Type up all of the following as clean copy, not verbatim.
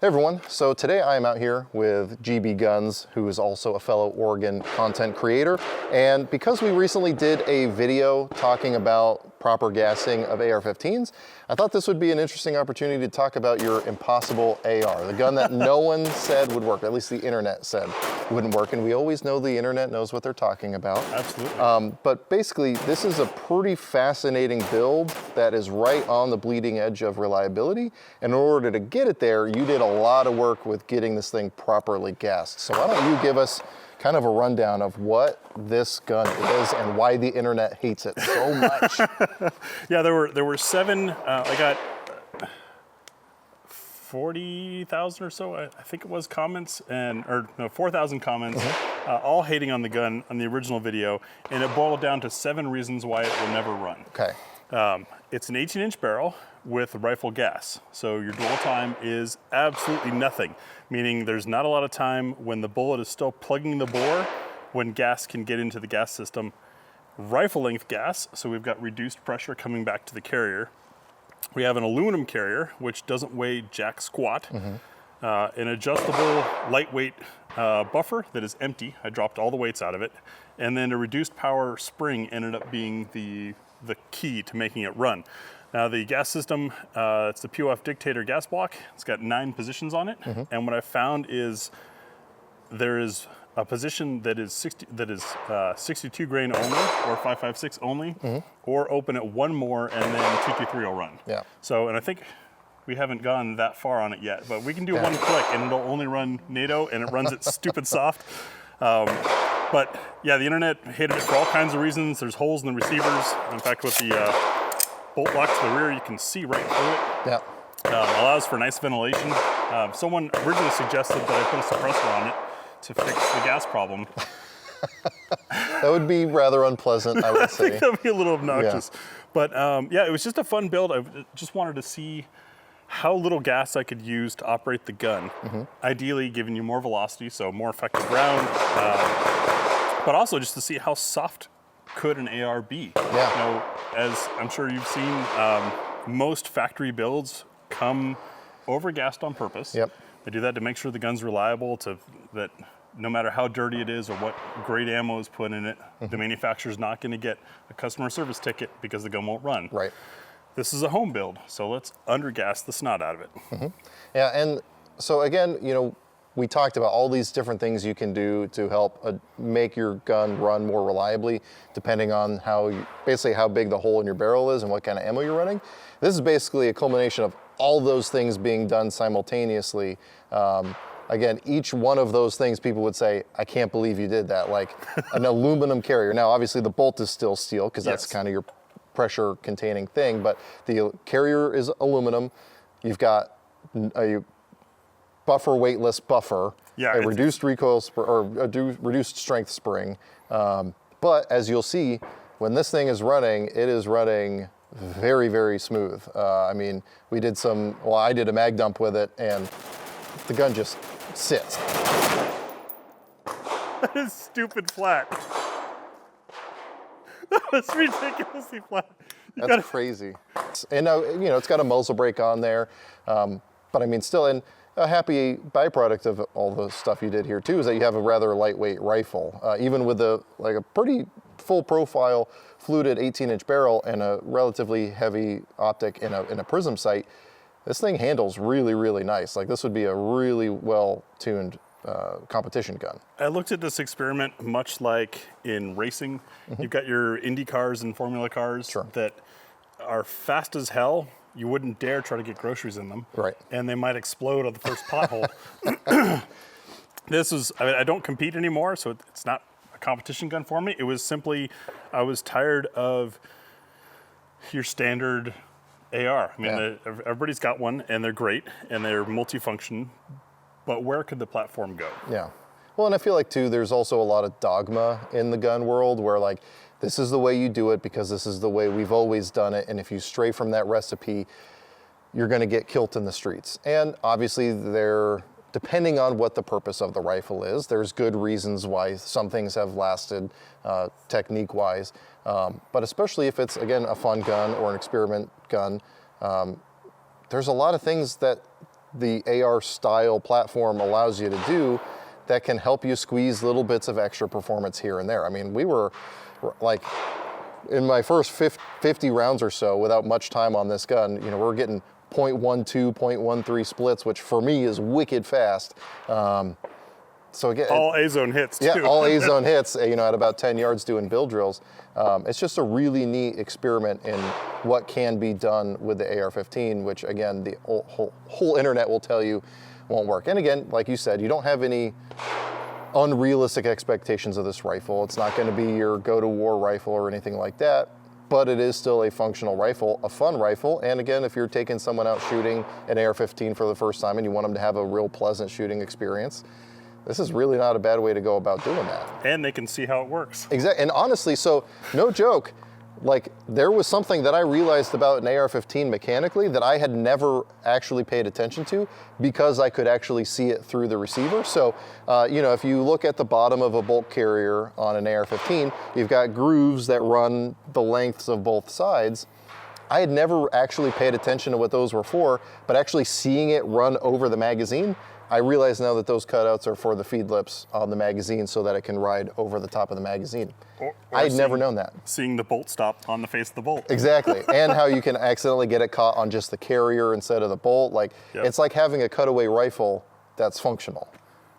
Hey everyone, so today I am out here with GB Guns, who is also a fellow Oregon content creator. And because we recently did a video talking about proper gassing of AR-15s, I thought this would be an interesting opportunity to talk about your impossible AR, the gun that no one said would work, at least the internet said wouldn't work. And we always know the internet knows what they're talking about. Absolutely. But basically, this is a pretty fascinating build that is right on the bleeding edge of reliability. And in order to get it there, you did a lot of work with getting this thing properly gassed. So why don't you give us kind of a rundown of what this gun is and why the internet hates it so much. Yeah, there were seven. I got 40,000 or so, I think it was, comments, and 4,000 comments, all hating on the gun on the original video, and it boiled down to 7 reasons why it will never run. Okay. It's an 18-inch barrel with rifle gas, so your dwell time is absolutely nothing, meaning there's not a lot of time when the bullet is still plugging the bore when gas can get into the gas system. Rifle length gas, so we've got reduced pressure coming back to the carrier. We have an aluminum carrier, which doesn't weigh jack squat. An adjustable lightweight buffer that is empty. I dropped all the weights out of it. And then a reduced power spring ended up being the key to making it run. Now the gas system, it's the POF Dictator gas block. It's got 9 positions on it. And what I found is there is a position that is 62 grain only, or 5.56 only, or open at 1 more, and then 223 will run. Yeah. So, and I think we haven't gone that far on it yet, but we can do 1 click, and it'll only run NATO, and it runs it stupid soft. But yeah, the internet hated it for all kinds of reasons. There's holes in the receivers. In fact, with the bolt lock to the rear, you can see right through it. Yeah. Allows for nice ventilation. Someone originally suggested that I put a suppressor on it to fix the gas problem. That would be rather unpleasant, I would say. I think that would be a little obnoxious. Yeah. But yeah, it was just a fun build. I just wanted to see how little gas I could use to operate the gun. Ideally giving you more velocity, so more effective round, but also just to see how soft could an AR be. Yeah. You know, as I'm sure you've seen, most factory builds come over-gassed on purpose. Yep. They do that to make sure the gun's reliable, that no matter how dirty it is or what grade ammo is put in it, the manufacturer's not going to get a customer service ticket because the gun won't run. Right. This is a home build, so let's undergas the snot out of it. Yeah, and so again, you know, we talked about all these different things you can do to help make your gun run more reliably, depending on basically how big the hole in your barrel is and what kind of ammo you're running. This is basically a culmination of all those things being done simultaneously. Again, each one of those things, people would say, I can't believe you did that, like an aluminum carrier. Now, obviously the bolt is still steel because that's kind of your pressure containing thing, but the carrier is aluminum. You've got a buffer weightless buffer, a reduced recoil or a reduced strength spring. But as you'll see, when this thing is running, it is running very, very smooth. I mean, I did a mag dump with it, and the gun just sits. That is stupid flat. That's ridiculously flat. That's crazy. And now, you know, it's got a muzzle brake on there, but I mean, still, and a happy byproduct of all the stuff you did here too is that you have a rather lightweight rifle, even with a pretty full profile fluted 18-inch barrel and a relatively heavy optic in a prism sight. This thing handles really, really nice. Like, this would be a really well-tuned competition gun. I looked at this experiment much like in racing. You've got your Indy cars and Formula cars that are fast as hell. You wouldn't dare try to get groceries in them. Right. And they might explode on the first pothole. I don't compete anymore, so it's not a competition gun for me. It was simply, I was tired of your standard AR. I mean, everybody's got one, and they're great, and they're multifunction, but where could the platform go? Yeah. Well, and I feel like, too, there's also a lot of dogma in the gun world where, like, this is the way you do it because this is the way we've always done it, and if you stray from that recipe, you're going to get killed in the streets. And obviously, depending on what the purpose of the rifle is, there's good reasons why some things have lasted technique-wise. But especially if it's, again, a fun gun or an experiment gun, there's a lot of things that the AR style platform allows you to do that can help you squeeze little bits of extra performance here and there. I mean, we were like, in my first 50 rounds or so, without much time on this gun, you know, we're getting 0.12, 0.13 splits, which for me is wicked fast. So again, all A-zone hits too. Yeah, all A-zone hits, you know, at about 10 yards doing build drills. It's just a really neat experiment in what can be done with the AR-15, which again, the whole internet will tell you won't work. And again, like you said, you don't have any unrealistic expectations of this rifle. It's not going to be your go-to-war rifle or anything like that, but it is still a functional rifle, a fun rifle. And again, if you're taking someone out shooting an AR-15 for the first time and you want them to have a real pleasant shooting experience, this is really not a bad way to go about doing that. And they can see how it works. Exactly, and honestly, so no joke, like there was something that I realized about an AR-15 mechanically that I had never actually paid attention to because I could actually see it through the receiver. So, you know, if you look at the bottom of a bolt carrier on an AR-15, you've got grooves that run the lengths of both sides. I had never actually paid attention to what those were for, but actually seeing it run over the magazine, I realize now that those cutouts are for the feed lips on the magazine so that it can ride over the top of the magazine. I had never known that. Seeing the bolt stop on the face of the bolt. Exactly, and how you can accidentally get it caught on just the carrier instead of the bolt. Like, Yep. It's like having a cutaway rifle that's functional.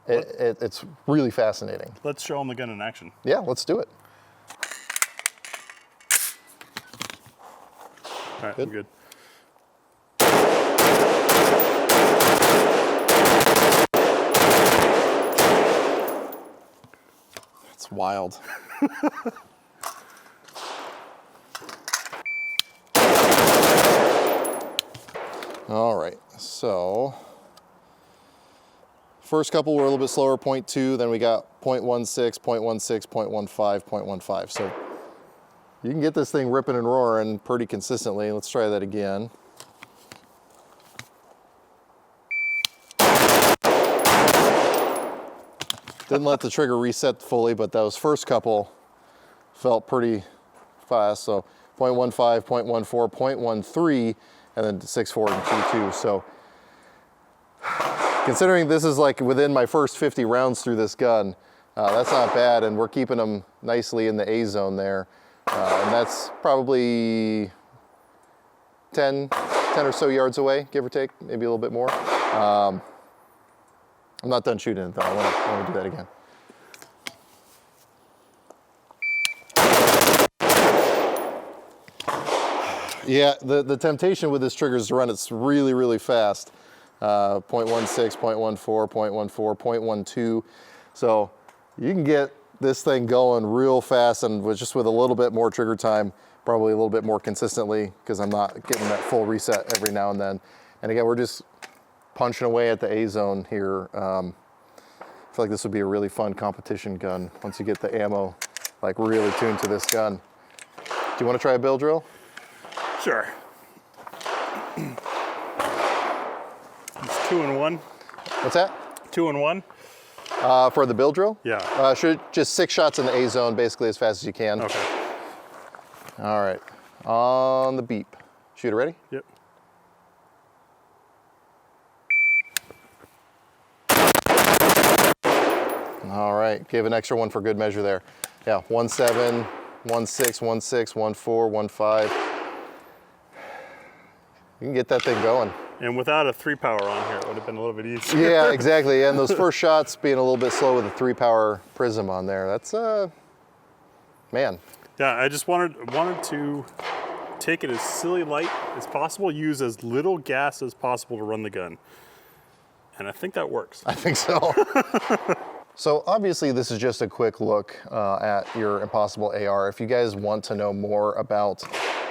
It's really fascinating. Let's show them the gun in action. Yeah, let's do it. All right, Good. I'm good. It's wild. All right, so first couple were a little bit slower, 0.2, then we got 0.16, 0.16, 0.15, 0.15. So you can get this thing ripping and roaring pretty consistently. Let's try that again. Didn't let the trigger reset fully, but those first couple felt pretty fast. So 0.15, 0.14, 0.13, and then 6.4 and 2.2. So considering this is like within my first 50 rounds through this gun, that's not bad, and we're keeping them nicely in the A zone there. And that's probably 10 or so yards away, give or take, maybe a little bit more. I'm not done shooting it though. I want to do that again. Yeah, the temptation with this trigger is to run it really, really fast. 0.16, 0.14, 0.14, 0.12. So you can get this thing going real fast and just with a little bit more trigger time, probably a little bit more consistently because I'm not getting that full reset every now and then. And again, we're just punching away at the A zone here. I feel like this would be a really fun competition gun once you get the ammo like really tuned to this gun. Do you want to try a bill drill? Sure. It's 2 in 1. What's that? 2 in 1. For the bill drill? Yeah. Should just 6 shots in the A zone, basically as fast as you can. Okay. All right, on the beep. Shooter ready? Yep. All right, give an extra one for good measure there. Yeah, 1.7, 1.6, 1.6, 1.4, 1.5. You can get that thing going. And without a 3-power on here, it would have been a little bit easier. Yeah, exactly. And those first shots being a little bit slow with a 3-power prism on there. That's, man. Yeah, I just wanted to take it as silly light as possible, use as little gas as possible to run the gun. And I think that works. I think so. So obviously this is just a quick look at your Impossible AR. If you guys want to know more about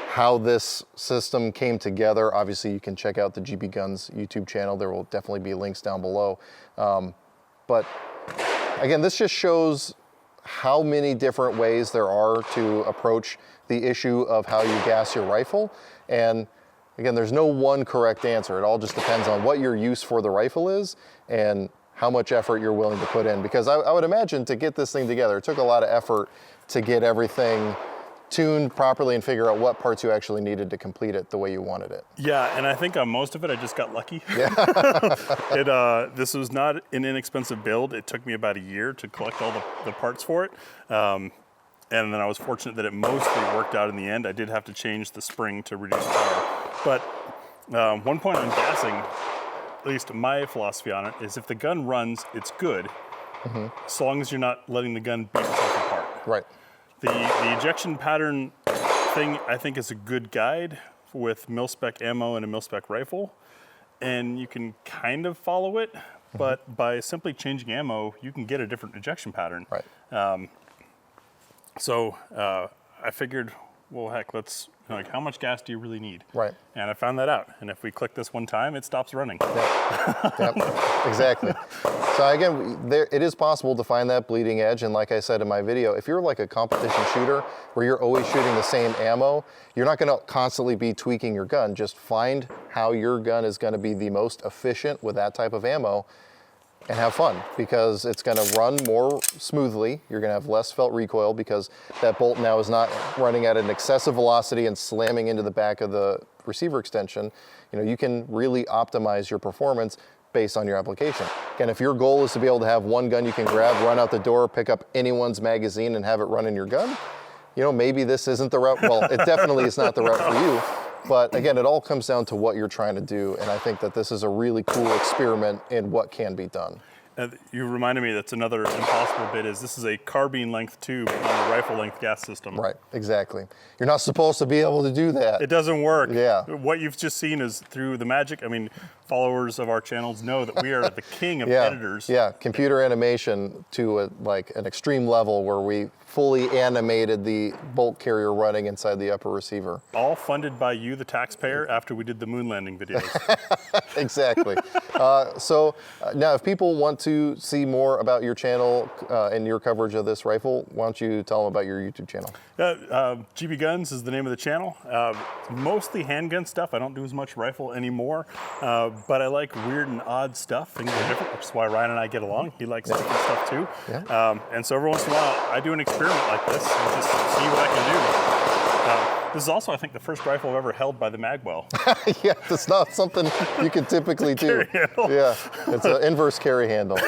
how this system came together, obviously you can check out the GB Guns YouTube channel. There will definitely be links down below. But again, this just shows how many different ways there are to approach the issue of how you gas your rifle. And again, there's no one correct answer. It all just depends on what your use for the rifle is and how much effort you're willing to put in. Because I would imagine to get this thing together, it took a lot of effort to get everything tuned properly and figure out what parts you actually needed to complete it the way you wanted it. Yeah, and I think on most of it, I just got lucky. Yeah. This was not an inexpensive build. It took me about a year to collect all the parts for it. And then I was fortunate that it mostly worked out in the end. I did have to change the spring to reduce power. But one point on gassing, at least my philosophy on it, is if the gun runs, it's good, as long as you're not letting the gun beat itself apart. Right. The ejection pattern thing, I think, is a good guide with mil-spec ammo and a mil-spec rifle, and you can kind of follow it, but by simply changing ammo, you can get a different ejection pattern. Right. So I figured, well, heck, how much gas do you really need? Right. And I found that out. And if we click this one time, it stops running. Yep, exactly. So again, it is possible to find that bleeding edge. And like I said in my video, if you're like a competition shooter where you're always shooting the same ammo, you're not gonna constantly be tweaking your gun. Just find how your gun is gonna be the most efficient with that type of ammo and have fun, because it's gonna run more smoothly. You're gonna have less felt recoil because that bolt now is not running at an excessive velocity and slamming into the back of the receiver extension. You can really optimize your performance based on your application. Again, if your goal is to be able to have one gun you can grab, run out the door, pick up anyone's magazine and have it run in your gun, maybe this isn't the route. Well, it definitely is not the route for you. But again, it all comes down to what you're trying to do, and I think that this is a really cool experiment in what can be done. You reminded me that's another impossible bit is this is a carbine length tube on a rifle length gas system. Right, exactly. You're not supposed to be able to do that. It doesn't work. Yeah. What you've just seen is through the magic. I mean, followers of our channels know that we are the king of editors. Yeah, computer animation to an extreme level where we fully animated the bolt carrier running inside the upper receiver. All funded by you, the taxpayer, after we did the moon landing videos. Exactly. So now if people want to see more about your channel and your coverage of this rifle, why don't you tell them about your YouTube channel? GB Guns is the name of the channel. Mostly handgun stuff. I don't do as much rifle anymore, but I like weird and odd stuff. Things are different, which is why Ryan and I get along. He likes different stuff too. Yeah. And so every once in a while, I do an experiment like this and just see what I can do. This is also, I think, the first rifle I've ever held by the magwell. Yeah, it's not something you can typically do. Yeah, it's an inverse carry handle.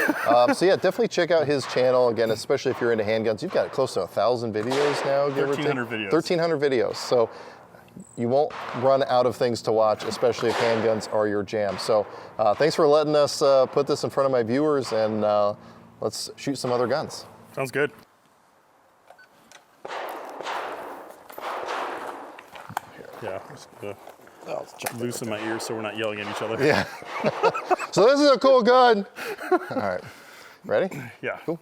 So yeah, definitely check out his channel. Again, especially if you're into handguns. You've got close to 1,000 videos now, give or take. 1,300 videos. 1,300 videos. So you won't run out of things to watch, especially if handguns are your jam. So thanks for letting us put this in front of my viewers, and let's shoot some other guns. Sounds good. Yeah, just loosen my ears so we're not yelling at each other. Yeah. So this is a cool gun. All right, ready? Yeah. Cool.